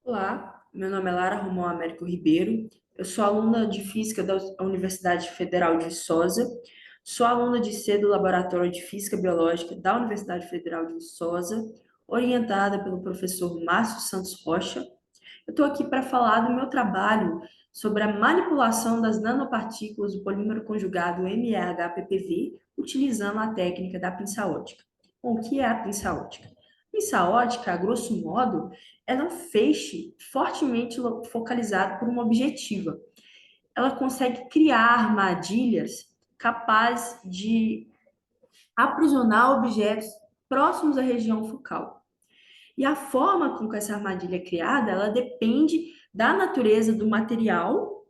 Olá, meu nome é Lara Romão Américo Ribeiro, eu sou aluna de Física da Universidade Federal de Viçosa, sou aluna de C do Laboratório de Física Biológica da Universidade Federal de Viçosa, orientada pelo professor Márcio Santos Rocha. Eu estou aqui para falar do meu trabalho sobre a manipulação das nanopartículas do polímero conjugado MEH-PPV, utilizando a técnica da pinça ótica. Bom, o que é a pinça ótica? A pinça ótica, a grosso modo, ela é um feixe fortemente focalizado por uma objetiva. Ela consegue criar armadilhas capazes de aprisionar objetos próximos à região focal. E a forma com que essa armadilha é criada, ela depende da natureza do material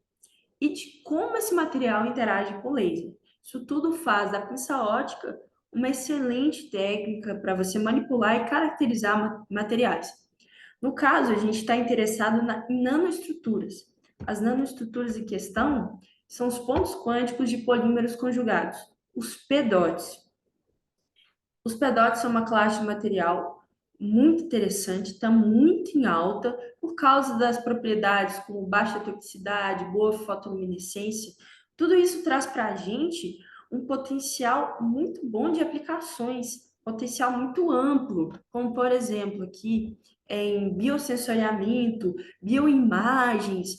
e de como esse material interage com o laser. Isso tudo faz da pinça ótica uma excelente técnica para você manipular e caracterizar materiais. No caso, a gente está interessado em nanoestruturas. As nanoestruturas em questão são os pontos quânticos de polímeros conjugados, os PDOTs. Os PDOTs são uma classe de material muito interessante, está muito em alta por causa das propriedades como baixa toxicidade, boa fotoluminescência. Tudo isso traz para a gente um potencial muito bom de aplicações, potencial muito amplo, como por exemplo aqui em biosensoriamento, bioimagens,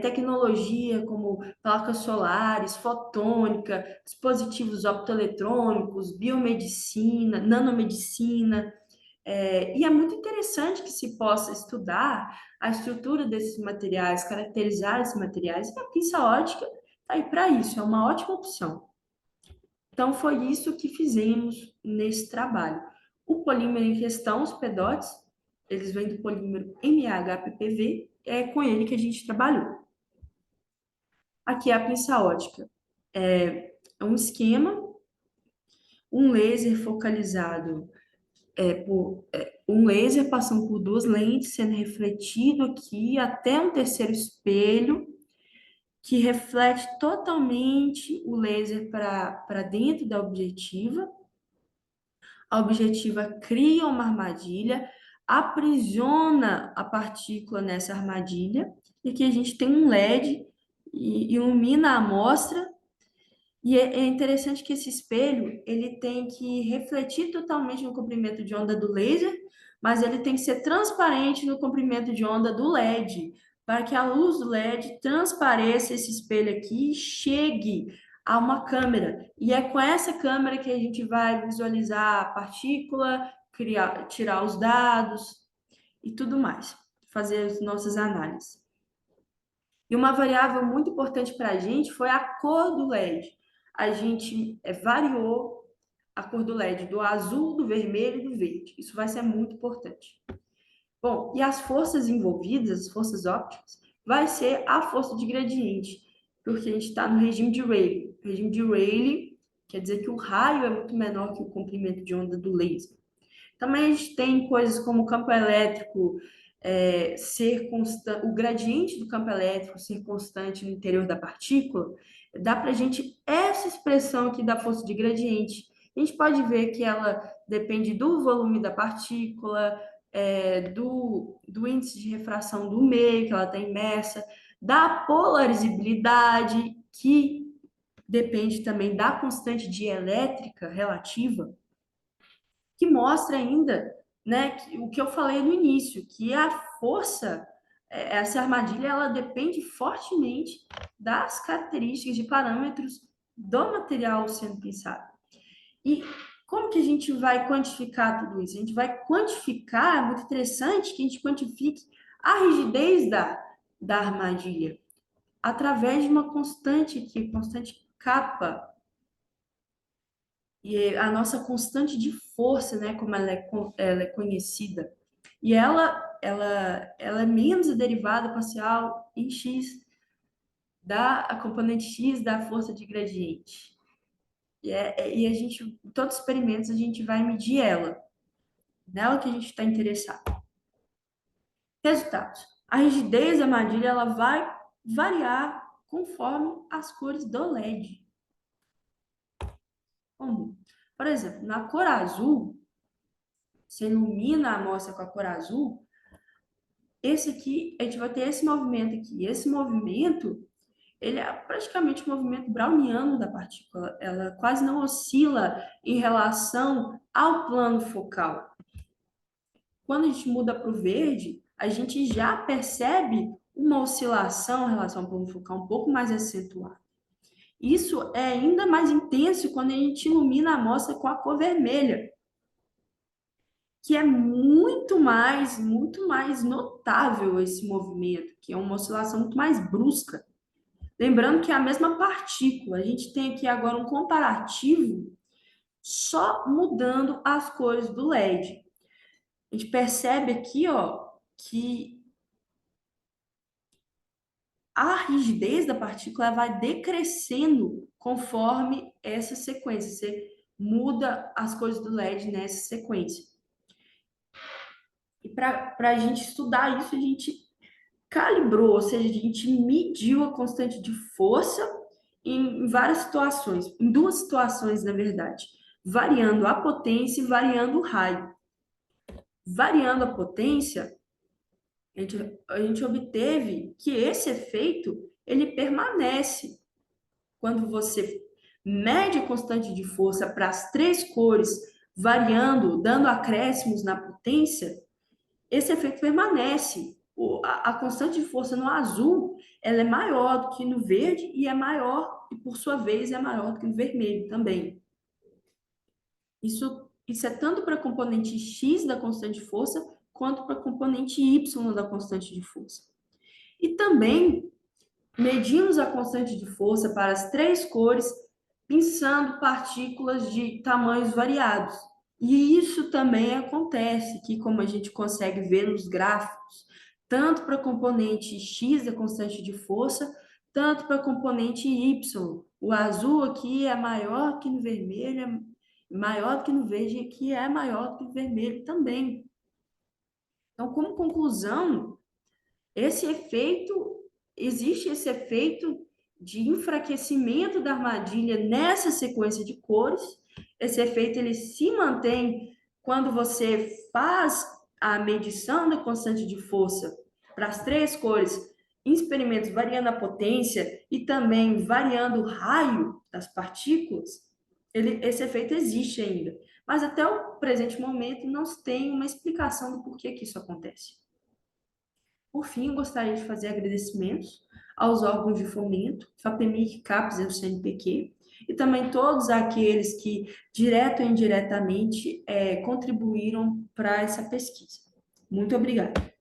tecnologia como placas solares, fotônica, dispositivos optoeletrônicos, biomedicina, nanomedicina. E é muito interessante que se possa estudar a estrutura desses materiais, caracterizar esses materiais, e a pinça ótica está aí para isso, é uma ótima opção. Então, foi isso que fizemos nesse trabalho. O polímero em questão, os PEDOTs, eles vêm do polímero MAHPPV, é com ele que a gente trabalhou. Aqui é a pinça ótica. É um esquema, um laser focalizado um laser passando por duas lentes, sendo refletido aqui até um terceiro espelho, que reflete totalmente o laser para dentro da objetiva. A objetiva cria uma armadilha, aprisiona a partícula nessa armadilha, e aqui a gente tem um LED e ilumina a amostra. E é interessante que esse espelho ele tem que refletir totalmente no comprimento de onda do laser, mas ele tem que ser transparente no comprimento de onda do LED, para que a luz do LED transpareça esse espelho aqui e chegue a uma câmera. E é com essa câmera que a gente vai visualizar a partícula, tirar os dados e tudo mais, fazer as nossas análises. E uma variável muito importante para a gente foi a cor do LED. A gente variou a cor do LED do azul, do vermelho e do verde. Isso vai ser muito importante. Bom, e as forças envolvidas, as forças ópticas, vai ser a força de gradiente, porque a gente está no regime de Rayleigh. O regime de Rayleigh quer dizer que o raio é muito menor que o comprimento de onda do laser. Também a gente tem coisas como o campo elétrico ser constante, o gradiente do campo elétrico ser constante no interior da partícula, dá para a gente essa expressão aqui da força de gradiente. A gente pode ver que ela depende do volume da partícula, do índice de refração do meio que ela está imersa, da polarizabilidade, que depende também da constante dielétrica relativa, que mostra ainda, né, o que eu falei no início, que a força, essa armadilha, ela depende fortemente das características de parâmetros do material sendo pensado. E como que a gente vai quantificar tudo isso? A gente vai quantificar, é muito interessante que a gente quantifique a rigidez da armadilha através de uma constante aqui, constante kappa, e a nossa constante de força, né, como ela é conhecida, e ela é menos a derivada parcial em x da a componente x da força de gradiente. E a gente, em todos os experimentos, a gente vai medir ela, nela que a gente está interessado. Resultados. A rigidez da armadilha ela vai variar conforme as cores do LED. Como? Por exemplo, na cor azul, você ilumina a amostra com a cor azul, esse aqui, a gente vai ter esse movimento aqui. Esse movimento, ele é praticamente o movimento browniano da partícula. Ela quase não oscila em relação ao plano focal. Quando a gente muda para o verde, a gente já percebe uma oscilação em relação ao plano focal um pouco mais acentuada. Isso é ainda mais intenso quando a gente ilumina a amostra com a cor vermelha, que é muito mais notável esse movimento, que é uma oscilação muito mais brusca. Lembrando que é a mesma partícula, a gente tem aqui agora um comparativo só mudando as cores do LED. A gente percebe aqui, ó, que a rigidez da partícula vai decrescendo conforme essa sequência. Você muda as cores do LED nessa sequência. E para a gente estudar isso, a gente calibrou, ou seja, a gente mediu a constante de força em várias situações, em duas situações, na verdade, variando a potência e variando o raio. Variando a potência, a gente obteve que esse efeito ele permanece quando você mede a constante de força para as três cores, variando, dando acréscimos na potência, esse efeito permanece. A constante de força no azul, ela é maior do que no verde e é maior, e por sua vez é maior do que no vermelho também. Isso é tanto para a componente X da constante de força, quanto para a componente Y da constante de força. E também medimos a constante de força para as três cores, pensando partículas de tamanhos variados. E isso também acontece, que como a gente consegue ver nos gráficos, tanto para a componente X da constante de força, tanto para a componente Y. O azul aqui é maior que no vermelho, é maior que no verde, e aqui é maior que no vermelho também. Então, como conclusão, esse efeito, existe esse efeito de enfraquecimento da armadilha nessa sequência de cores. Esse efeito ele se mantém quando você faz a medição da constante de força para as três cores, em experimentos variando a potência e também variando o raio das partículas. Esse efeito existe ainda, mas até o presente momento não se tem uma explicação do porquê que isso acontece. Por fim, gostaria de fazer agradecimentos aos órgãos de fomento, FAPEMIC, CAPES e o CNPq, e também todos aqueles que, direto ou indiretamente, contribuíram para essa pesquisa. Muito obrigada.